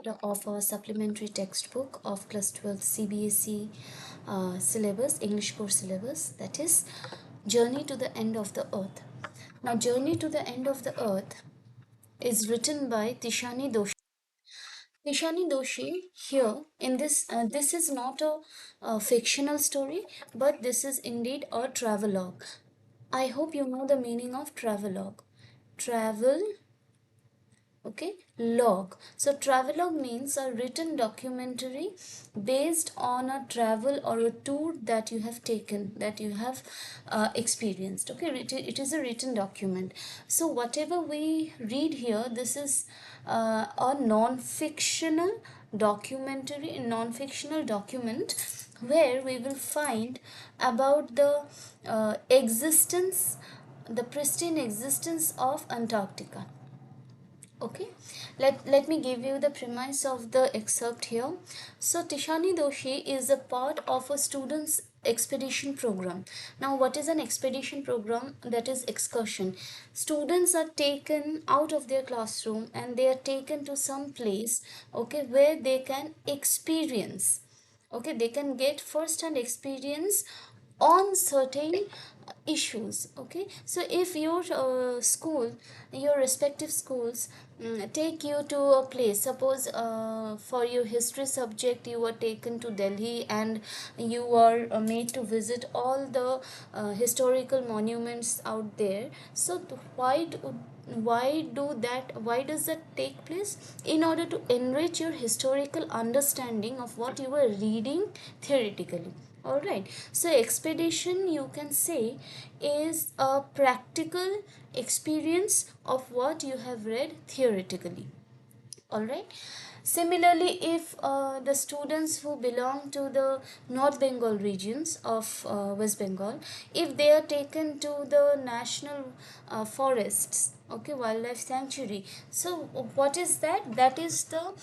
of our supplementary textbook of class 12 CBSE syllabus, English course syllabus, that is Journey to the End of the Earth. Now, Journey to the End of the Earth is written by Tishani Doshi. Tishani Doshi here in this is not a fictional story, but this is indeed a travelogue. I hope you know the meaning of travelogue. Travel, okay, log. So travelogue means a written documentary based on a travel or a tour that you have taken, that you have experienced. Okay, it is a written document. So whatever we read here, this is a non-fictional documentary, non-fictional document where we will find about the existence, the pristine existence of Antarctica. Okay, let me give you the premise of the excerpt here. So Tishani Doshi is a part of a student's expedition program. Now what is an expedition program? That is excursion. Students are taken out of their classroom and they are taken to some place, okay, where they can experience, okay, they can get first hand experience on certain issues. Okay, so if your school, your respective schools take you to a place, suppose for your history subject you were taken to Delhi and you are made to visit all the historical monuments out there. So why does that take place? In order to enrich your historical understanding of what you were reading theoretically. All right, so expedition, you can say, is a practical experience of what you have read theoretically. All right, similarly, if the students who belong to the North Bengal regions of West Bengal, if they are taken to the national forests, okay, wildlife sanctuary, so what is that? That is the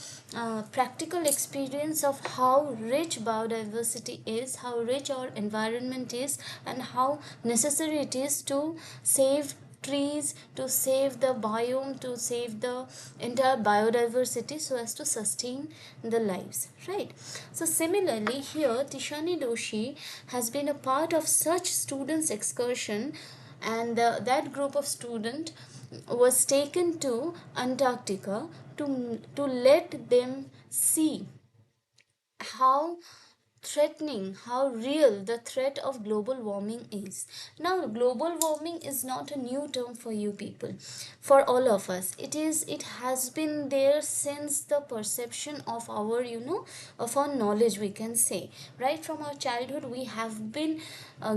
practical experience of how rich biodiversity is, how rich our environment is, and how necessary it is to save trees, to save the biome, to save the entire biodiversity so as to sustain the lives, right? So similarly here Tishani Doshi has been a part of such students excursion, and that group of student was taken to Antarctica to let them see how threatening, how real the threat of global warming is. Now, global warming is not a new term for you people, for all of us. It has been there since the perception of our, of our knowledge, we can say. Right from our childhood, we have been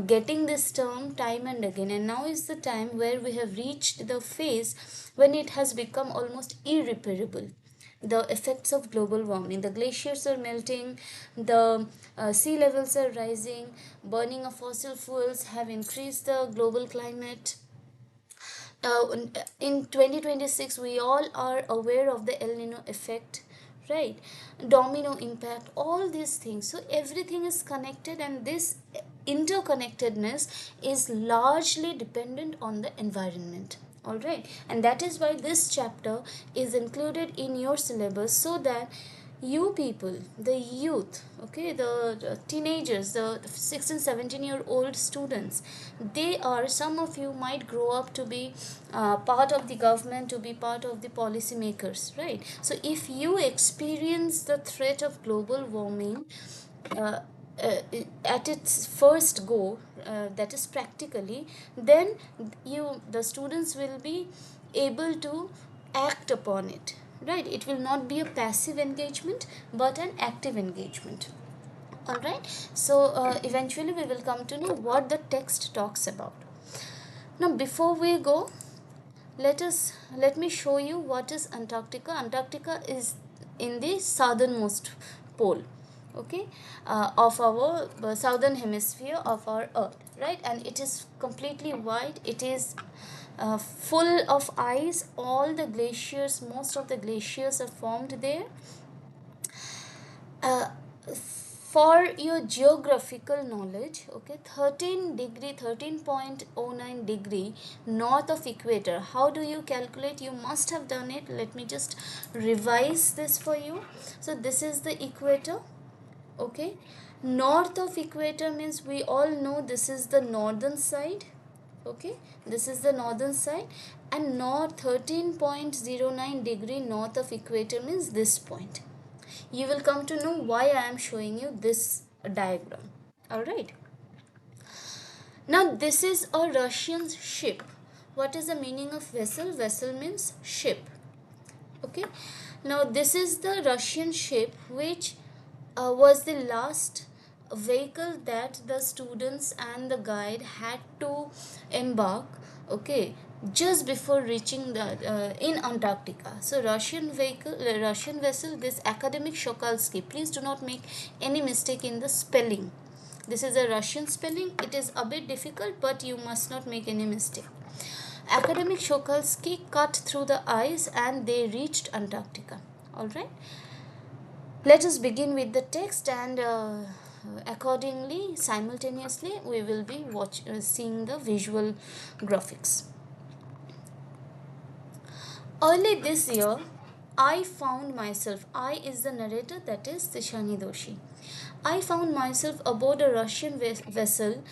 getting this term time and again, and now is the time where we have reached the phase when it has become almost irreparable. The effects of global warming, the glaciers are melting, the sea levels are rising, burning of fossil fuels have increased the global climate. In 2026 we all are aware of the El Nino effect, right? Domino impact, all these things. So everything is connected, and this interconnectedness is largely dependent on the environment. All right, and that is why this chapter is included in your syllabus, so that you people, the youth, okay, the teenagers, the 16, 17-year old students, they are, some of you might grow up to be part of the government, to be part of the policy makers, right? So if you experience the threat of global warming uh, uh, at its first go, that is practically, then the students will be able to act upon it, right? It will not be a passive engagement but an active engagement. All right, so eventually we will come to know what the text talks about. Now before we go, let me show you what is Antarctica. Antarctica is in the southernmost pole, okay, of our southern hemisphere of our earth, right? And it is completely white. It is full of ice. All the glaciers, most of the glaciers are formed there. uh, For your geographical knowledge, okay, 13.09 degree north of equator, how do you calculate? You must have done it. Let me just revise this for you. So this is the equator, okay. North of equator means we all know this is the northern side, okay. This is the northern side, and north 13.09 degree north of equator means this point. You will come to know why I am showing you this diagram. All right. Now this is a Russian ship. What is the meaning of vessel? Vessel means ship. Okay. Now this is the Russian ship which was the last vehicle that the students and the guide had to embark, okay, just before reaching the in Antarctica. So Russian vessel, this academic Shokalsky. Please do not make any mistake in the spelling. This is a Russian spelling. It is a bit difficult, but you must not make any mistake. Academic Shokalsky cut through the ice and they reached Antarctica. All right. Let us begin with the text, and accordingly, simultaneously, we will be seeing the visual graphics. Early this year, I found myself, I is the narrator, that is Tishani Doshi. I found myself aboard a Russian vessel,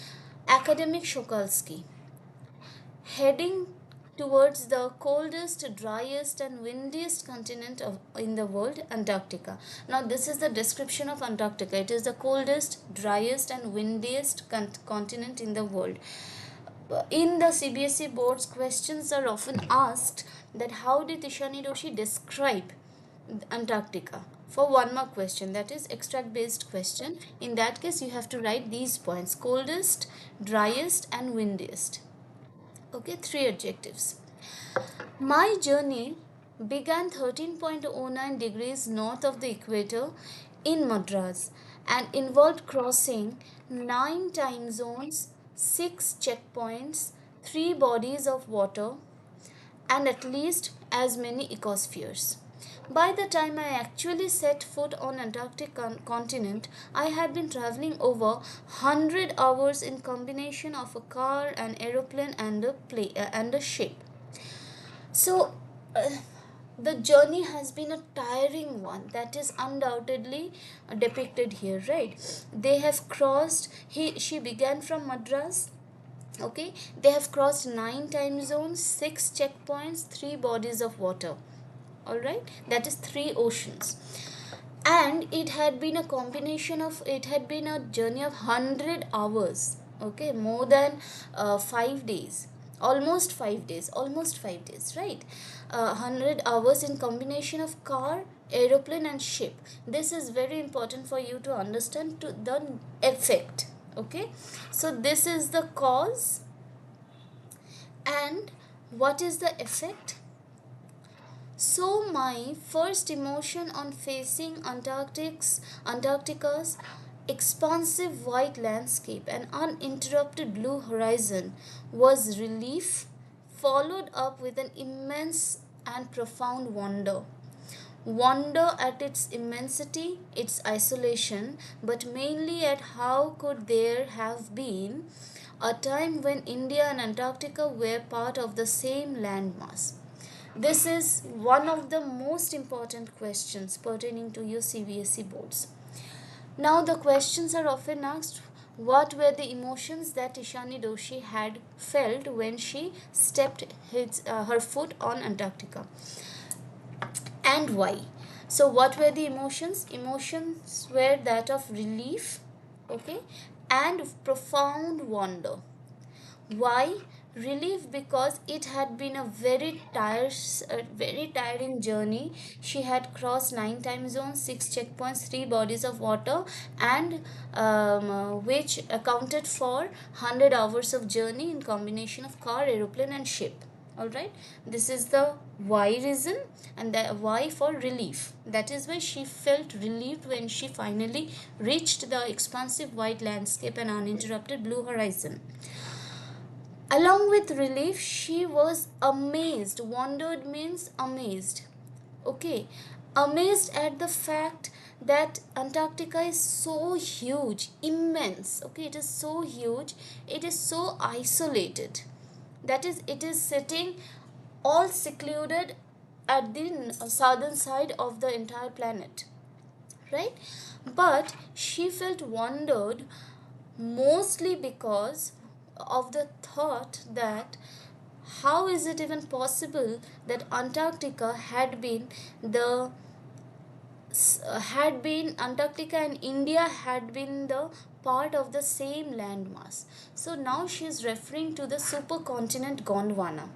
Academic Shokalsky, heading towards the coldest, driest, and windiest continent in the world, Antarctica. Now, this is the description of Antarctica. It is the coldest, driest, and windiest continent in the world. In the CBSE boards, questions are often asked that how did Tishani Doshi describe Antarctica? For one more question, that is extract based question. In that case, you have to write these points: coldest, driest, and windiest. Okay, three adjectives. My journey began 13.09 degrees north of the equator in Madras and involved crossing 9 time zones, 6 checkpoints, 3 bodies of water, and at least as many ecospheres. By the time I actually set foot on Antarctic continent, I had been traveling over 100 hours in combination of a car, an aeroplane, and a ship. So, the journey has been a tiring one. That is undoubtedly depicted here, right? They have crossed. She began from Madras. Okay, they have crossed 9 time zones, 6 checkpoints, 3 bodies of water. All right, that is 3 oceans, and it had been a combination of. It had been a journey of 100 hours. Okay, more than 5 days, almost 5 days, right? 100 hours in combination of car, aeroplane, and ship. This is very important for you to understand to the effect. Okay, so this is the cause, and what is the effect? So my first emotion on facing Antarctica's expansive white landscape and uninterrupted blue horizon was relief, followed up with an immense and profound wonder. Wonder at its immensity, its isolation, but mainly at how could there have been a time when India and Antarctica were part of the same landmass. This is one of the most important questions pertaining to your CBSE boards. Now, the questions are often asked: what were the emotions that Tishani Doshi had felt when she stepped her foot on Antarctica? And why? So, what were the emotions? Emotions were that of relief, okay, and profound wonder. Why? Relief, because it had been a very tiring journey. She had crossed 9 time zones, 6 checkpoints, 3 bodies of water, and which accounted for 100 hours of journey in combination of car, aeroplane, and ship. All right, this is the why reason, and the why for relief. That is why she felt relieved when she finally reached the expansive white landscape and uninterrupted blue horizon. Along with relief, she was amazed. Wondered means amazed. Okay, amazed at the fact that Antarctica is so huge, immense. Okay, it is so huge, it is so isolated. That is, it is sitting all secluded at the southern side of the entire planet, right? But she felt wondered mostly because of the thought that how is it even possible that Antarctica the Antarctica and India had been the part of the same landmass. So now she is referring to the supercontinent Gondwana,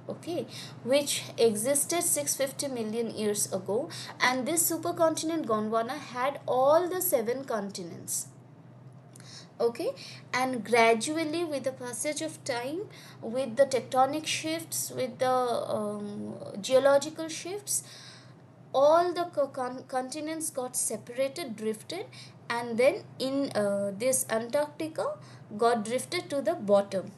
okay, which existed 650 million years ago, and this supercontinent Gondwana had all the seven continents, okay. And gradually, with the passage of time, with the tectonic shifts, with the geological shifts, all the continents got separated, drifted, and then in this Antarctica got drifted to the bottom,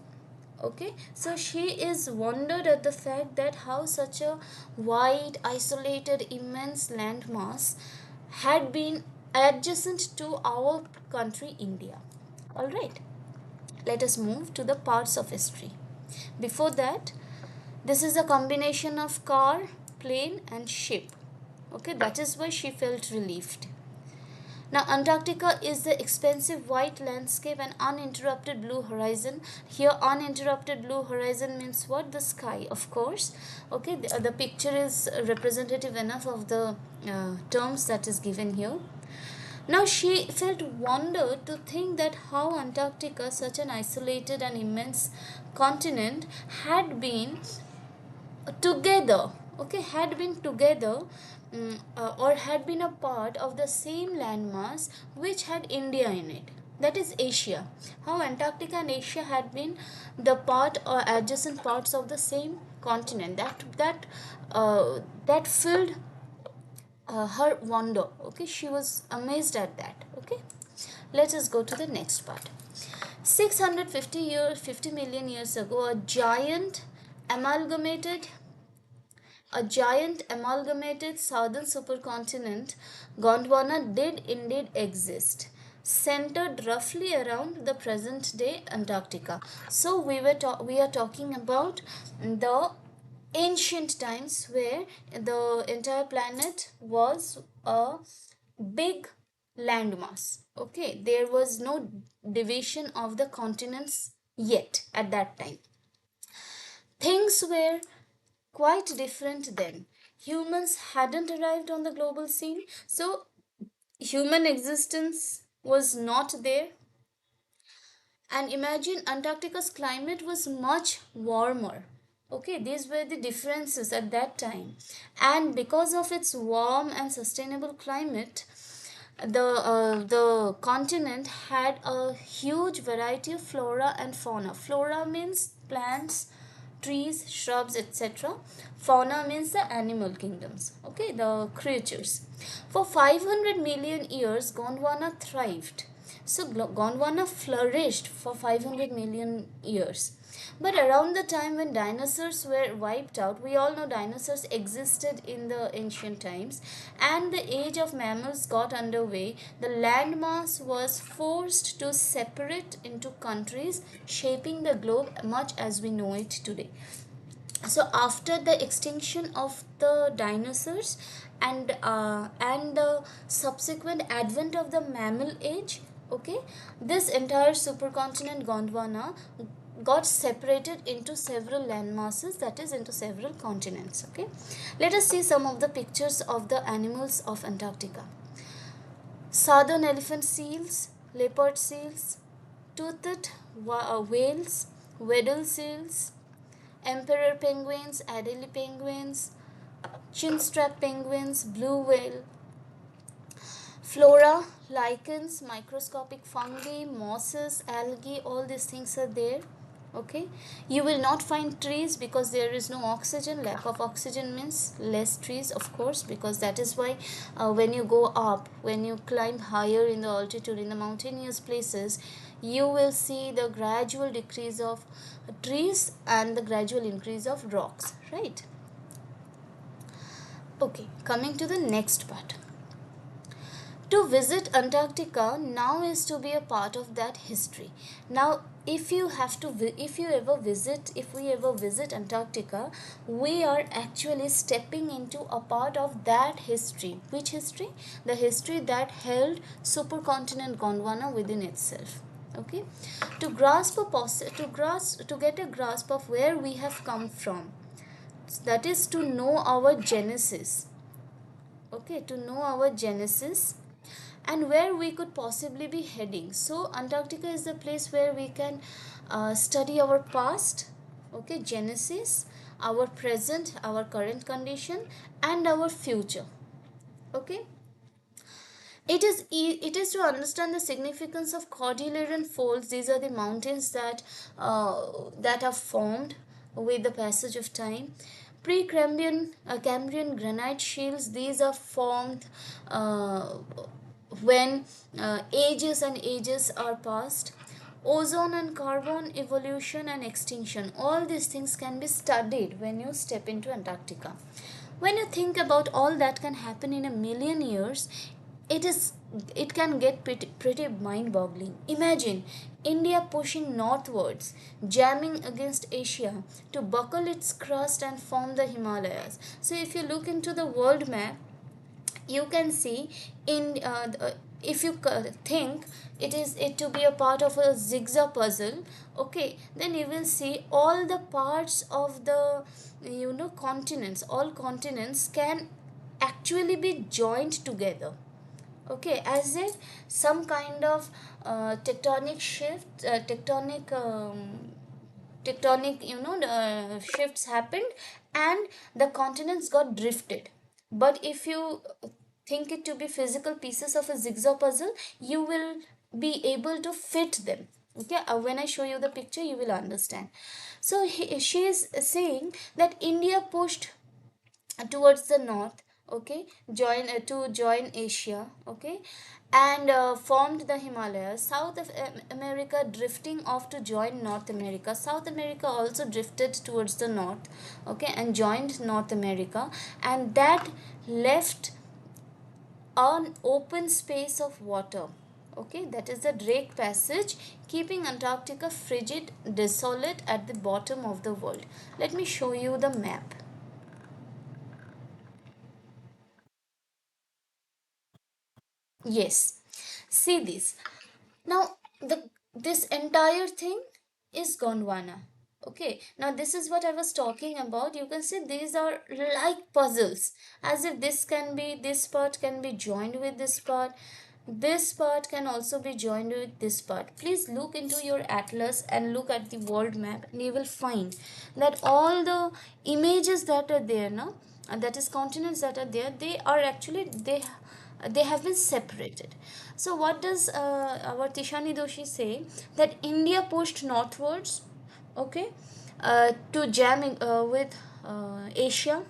okay. So she is wondered at the fact that how such a wide, isolated, immense landmass had been adjacent to our country India. All right, let us move to the parts of history. Before that, this is a combination of car, plane, and ship. Okay, that is why she felt relieved. Now, Antarctica is the expansive white landscape and uninterrupted blue horizon. Here, uninterrupted blue horizon means what? The sky, of course. Okay, the picture is representative enough of the terms that is given here. Now, she felt wonder to think that how Antarctica, such an isolated and immense continent, had been together, okay, had been together, or had been a part of the same landmass which had India in it, that is Asia. How Antarctica and Asia had been the part or adjacent parts of the same continent, that filled her wonder, okay. She was amazed at that, okay. Let us go to the next part. 50 million years ago, amalgamated a giant amalgamated southern supercontinent, Gondwana, did indeed exist, centered roughly around the present day Antarctica. So we are talking about the ancient times where the entire planet was a big landmass. Okay, there was no division of the continents yet at that time. Things were quite different then. Humans hadn't arrived on the global scene, so human existence was not there. And imagine Antarctica's climate was much warmer. Okay, these were the differences at that time. And because of its warm and sustainable climate, the continent had a huge variety of flora and fauna. Flora means plants, trees, shrubs, etc. Fauna means the animal kingdoms, okay, the creatures. For 500 million years, Gondwana thrived. So Gondwana flourished for 500 million years. But around the time when dinosaurs were wiped out, we all know dinosaurs existed in the ancient times, and the age of mammals got underway, the landmass was forced to separate into countries, shaping the globe much as we know it today. So after the extinction of the dinosaurs and the subsequent advent of the mammal age, okay, this entire supercontinent Gondwana got separated into several landmasses, that is into several continents, okay. Let us see some of the pictures of the animals of Antarctica. Southern elephant seals, leopard seals, toothed whales, weddell seals, emperor penguins, Adelie penguins, chinstrap penguins, blue whale. Flora, lichens, microscopic fungi, mosses, algae, all these things are there. Okay, you will not find trees because there is no oxygen. Lack of oxygen means less trees, of course, because that is why when you go up, when you climb higher in the altitude, in the mountainous places, you will see the gradual decrease of trees and the gradual increase of rocks, right? Okay, coming to the next part. To visit Antarctica now is to be a part of that history. Now, if you have to, if we ever visit Antarctica, we are actually stepping into a part of that history. Which history? The history that held supercontinent Gondwana within itself. Okay, to get a grasp of where we have come from, that is to know our genesis. Okay, to know our genesis and where we could possibly be heading. So Antarctica is the place where we can study our past, okay, genesis, our present, our current condition, and our future. Okay, it is to understand the significance of cordilleran folds. These are the mountains that are formed with the passage of time. Pre-Cambrian Cambrian granite shields. These are formed when ages and ages are passed. Ozone and carbon evolution and extinction. All these things can be studied when you step into Antarctica. When you think about all that can happen in a million years, it is it can get pretty mind boggling. Imagine India pushing northwards, jamming against Asia to buckle its crust and form the Himalayas. So if you look into the world map, you can see in if you think it to be a part of a zigzag puzzle, okay, then you will see all the parts of the continents. All continents can actually be joined together, okay, as if some kind of tectonic shift tectonic shifts happened, and the continents got drifted. But if you think it to be physical pieces of a jigsaw puzzle, you will be able to fit them. Okay, when I show you the picture, you will understand. So she is saying that India pushed towards the north, okay, join Asia, okay, and formed the Himalayas. South of America drifting off to join North America. South America also drifted towards the north, okay, and joined North America, and that left an open space of water, okay, that is the Drake Passage, keeping Antarctica frigid, desolate at the bottom of the world. Let me show you the map. Yes, see this. Now, this entire thing is Gondwana. Okay, now this is what I was talking about. You can see these are like puzzles, as if this part can be joined with this part. This part can also be joined with this part. Please look into your atlas and look at the world map, and you will find that all the images that are there now, and that is continents that are there, they are actually they have been separated. So what does our Tishani Doshi say? That India pushed northwards, okay, to jamming with Asia.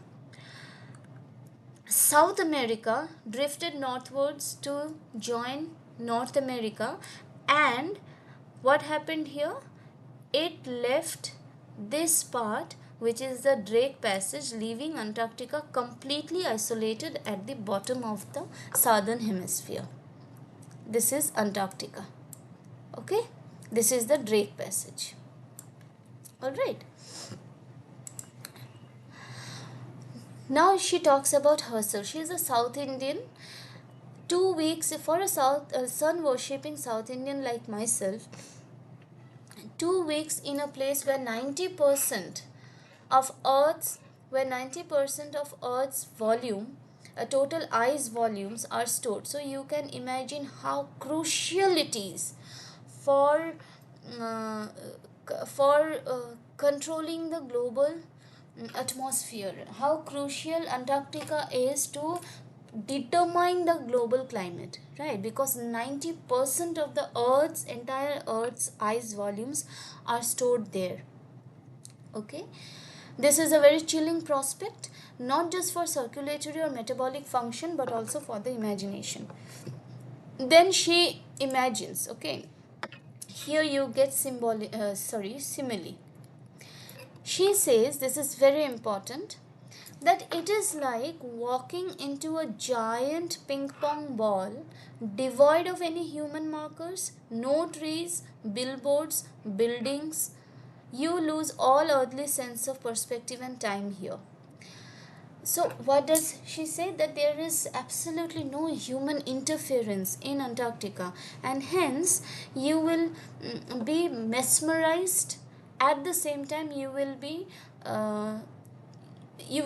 South America drifted northwards to join North America, and what happened here? It left this part, which is the Drake Passage, leaving Antarctica completely isolated at the bottom of the southern hemisphere. This is Antarctica. Okay, this is the Drake Passage. All right. Now she talks about herself. She is a South Indian. 2 weeks for a sun worshipping South Indian like myself. 2 weeks in a place where 90% of Earth's where 90% of Earth's volume, total ice volumes are stored. So you can imagine how crucial it is for uh, controlling the global atmosphere. How crucial Antarctica is to determine the global climate, right? Because 90% of the entire Earth's ice volumes are stored there. Okay, this is a very chilling prospect, not just for circulatory or metabolic function, but also for the imagination. Then she imagines, okay, here you get simile. She says this is very important. that it is like walking into a giant ping pong ball devoid of any human markers, no trees, billboards, buildings. You lose all earthly sense of perspective and time here. So, what does she say? That there is absolutely no human interference in Antarctica, and hence you will be mesmerized. At the same time, uh, you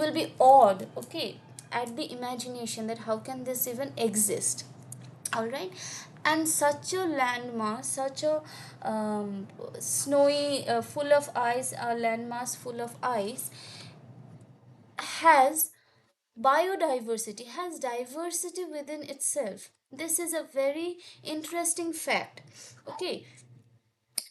will be awed. Okay, at the imagination that how can this even exist? All right, and such a landmass, such a snowy, full of ice, a landmass full of ice has biodiversity, has diversity within itself. This is a very interesting fact. Okay,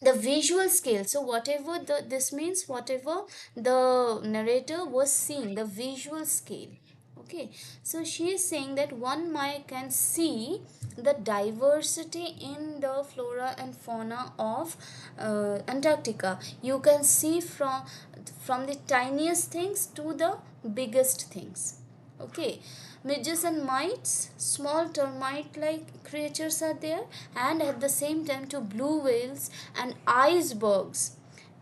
the visual scale, so whatever this means, whatever the narrator was seeing, the visual scale. Okay, so she is saying that one might can see the diversity in the flora and fauna of Antarctica. You can see from the tiniest things to the biggest things. Okay, midges and mites, small termite like creatures are there, and at the same time, to blue whales and icebergs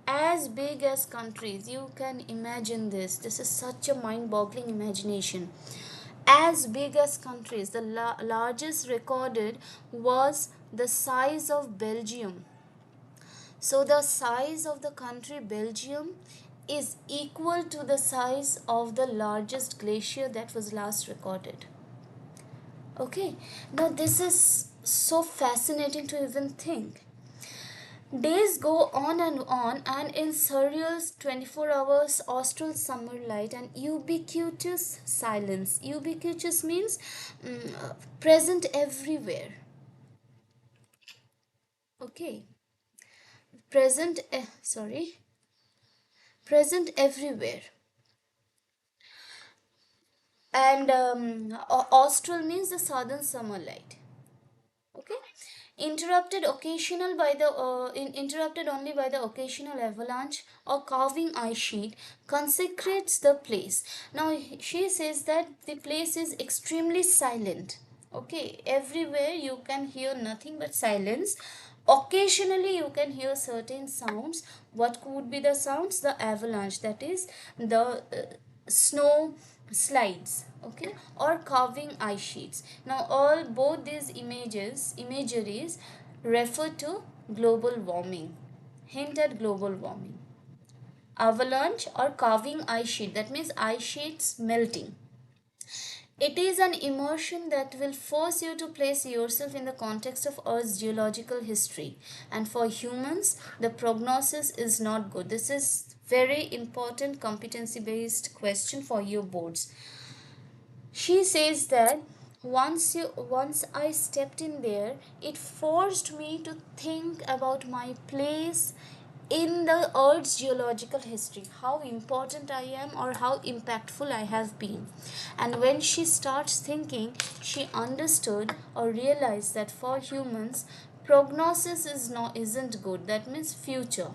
as big as countries. You can imagine this. This is such a mind boggling imagination. As big as countries, the largest recorded was the size of Belgium. So the size of the country Belgium is equal to the size of the largest glacier that was last recorded. Okay, now this is so fascinating to even think. Days go on, and in surreal 24 hours austral summer light and ubiquitous silence. Ubiquitous means present everywhere. Okay, present everywhere. And austral means the southern summer light. Okay, interrupted only by the occasional avalanche or carving ice sheet consecrates the place. Now she says that the place is extremely silent. Okay, everywhere you can hear nothing but silence. Occasionally you can hear certain sounds. What could be the sounds? The avalanche, that is the snow slides. Okay, or carving ice sheets. Now all both these imageries refer to global warming, hint at global warming. Avalanche or carving ice sheet, that means ice sheets melting. It is an immersion that will force you to place yourself in the context of Earth's geological history. And for humans, the prognosis is not good. This is very important competency based question for your boards. She says that once I stepped in there, it forced me to think about my place in the Earth's geological history, how important I am or how impactful I have been. And when she starts thinking, she understood or realized that for humans, prognosis isn't good. That means future.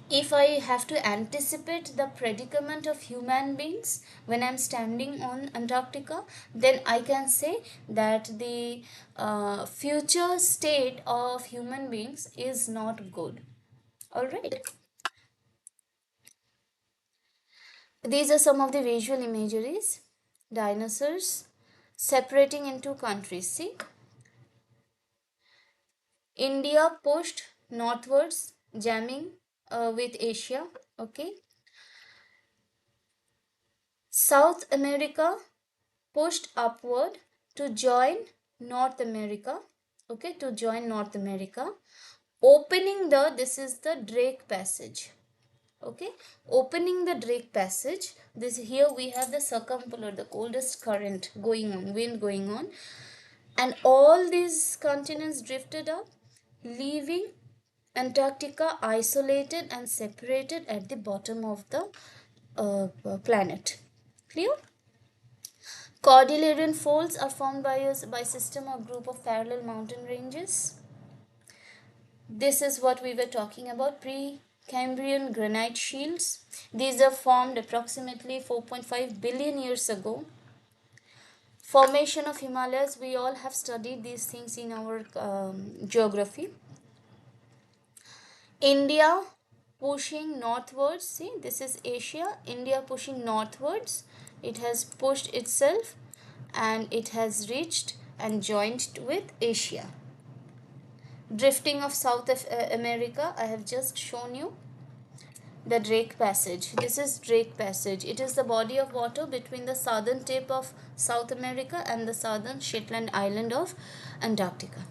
If I have to anticipate the predicament of human beings when I'm standing on Antarctica, then I can say that the future state of human beings is not good. All right. These are some of the visual imageries. Dinosaurs separating into countries. See, India pushed northwards, jamming with Asia. Okay. South America pushed upward to join North America. Okay, to join North America. Opening this is the Drake Passage. Okay, opening the Drake Passage. This here we have the circumpolar, the coldest current going on, wind going on, and all these continents drifted up, leaving Antarctica isolated and separated at the bottom of the planet. Clear? Cordilleran folds are formed by system or group of parallel mountain ranges. This is what we were talking about, Cambrian granite shields. These are formed approximately 4.5 billion years ago. Formation of Himalayas, we all have studied these things in our geography. India pushing northwards. See, this is Asia. India pushing northwards. It has pushed itself and it has reached and joined with Asia. Drifting of South America, I have just shown you the Drake Passage. This is Drake Passage. It is the body of water between the southern tip of South America and the southern Shetland island of Antarctica,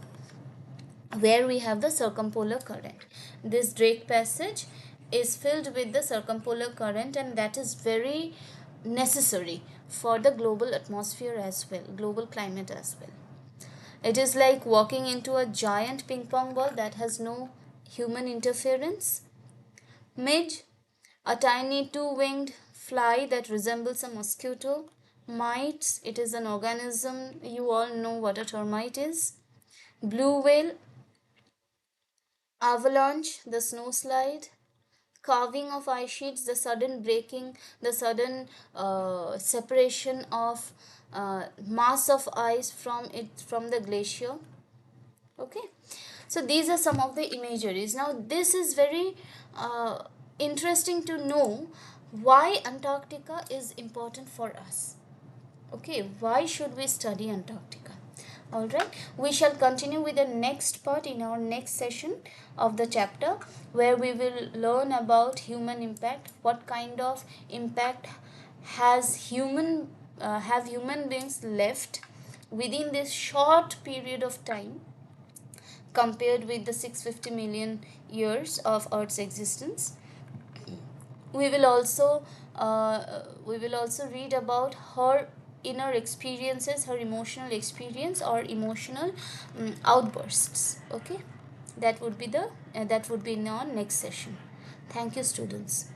where we have the circumpolar current. This Drake Passage is filled with the circumpolar current, and that is very necessary for the global atmosphere as well, global climate as well. It is like walking into a giant ping pong ball that has no human interference. Midge, a tiny two-winged fly that resembles a mosquito. Mites, it is an organism, you all know what a termite is. Blue whale, avalanche, the snow slide. Carving of ice sheets, the sudden breaking, the sudden separation of mass of ice from the glacier. Okay, so these are some of the imageries. Now this is very interesting to know why Antarctica is important for us. Okay, why should we study Antarctica? All right, we shall continue with the next part in our next session of the chapter, where we will learn about human impact. What kind of impact have human beings left within this short period of time compared with the 650 million years of Earth's existence. We will also read about her inner experiences, her emotional experience or emotional outbursts. Okay, that would be in our next session. Thank you, students.